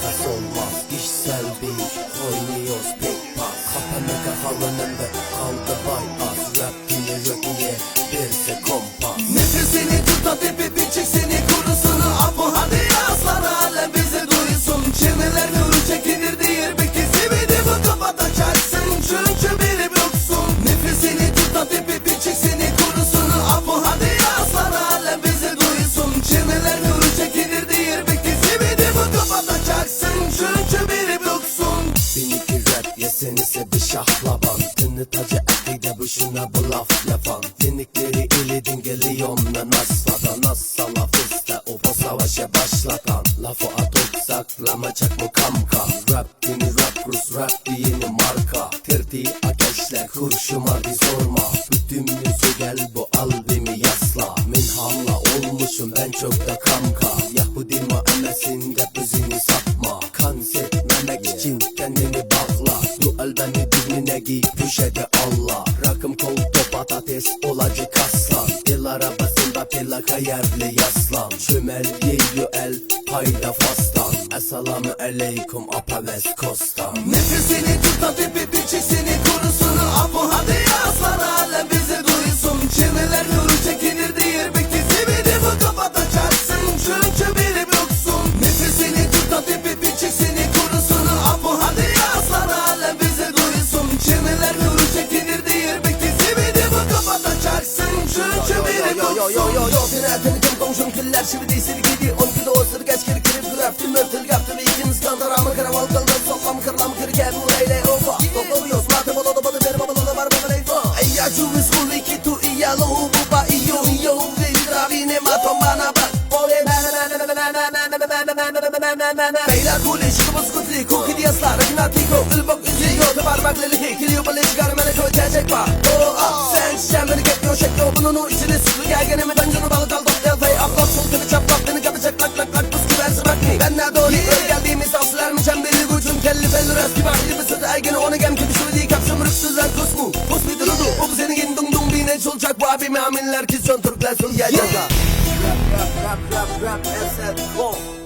nefes olmaz. İşsel bir oynuyoruz pek pas. Kapanaka halının da kaldı bypass. Rap dini rökiye birse kompas. Nefesini tut da tepe biçik seni kurusun. Apo hadi aslan alem bizi duysun. Çeneler nuru çekilir diğer bir kesimi bu kafada çaksın. Çünkü biri yoksun. Nefesini tut da tepe biçik seni kurusun. Apo hadi aslan alem bizi duysun. Çeneler nuru çekilir diğer bir kesimi bu kafada çaksın. Çünkü biri yoksun. Benimki rap yesin ise bir şahlaban. Tını tacı akıyda boşuna bu laf yapan. Yenikleri iledin geliyorum da nasla lafiste o savaşa başlatan. Lafı atıp saklama mı kamka. Rap dini rap Rus rap diyeni marka. Terti ateşle kurşum hadi sorma. Bütününüzü gel bu albümü yasla. Minhamla olmuşum ben çok da kamka. Yahudi mahallesinde bizini satma. Kanser etmemek için kendini bağla. Bu albümü dinine giy düşede Allah. Rakım koltuğu patates olacak aslan. El arabasında plaka yerli yaslan. Çömel yiyor el payda fastan. Esselamu aleyküm apa West Coast'tan. Nefesini tut da tepe biçik seni korusun. Apo hadi aslan alem bizi duysun. Çeneler nuru çekilir diğer bir kesimi bu kafada çaksın. Çünkü biri yoksun. Nefesini tut da tepe biçik seni korusun. Apo hadi aslan alem bizi duysun. Çeneler nuru çekilir diğer bir kesimi bu kafada çaksın. Çünkü biri yoksun. Dinatını kim komşum küller şimdi değilsir gidi. 12 de osur geç kiri kirip graftim örtül yaptı ve ikimiz kandaramı karaval kaldır. Soklam kırlam kırken burayla ofa. Topluyoruz matı bolo da bana ver babalı da var bana neyfa. Eyya çuvis kul iki tu iya lo buba iyo velir abi ne matom bana bak. Beyler kule şıkımız kutli kuki diyaslar rakinatiko. Ilbok izliyor da parmakları hekiliyor bale çıkarmana koyacak var. Sen şişemleri getmiyor şekliyor bunun içine sıklı gergenimi dancını balık aldım. Delfay ablak sol kılı çaplak beni kapacak lak lak lak buz güvensi bak mi? Ben ne doğru geldiğimiz aslar mı çemberi gücüm kelli felli resti var. Yıbısı da ergeni onu gem gibi şöyle kapşım rıksızlar kusmu. Pus bir durudu o bu senin gendung dung bine çolacak bu abime aminler ki son Türkler son gelecek. Rap, rap, rap, rap, rap, rap,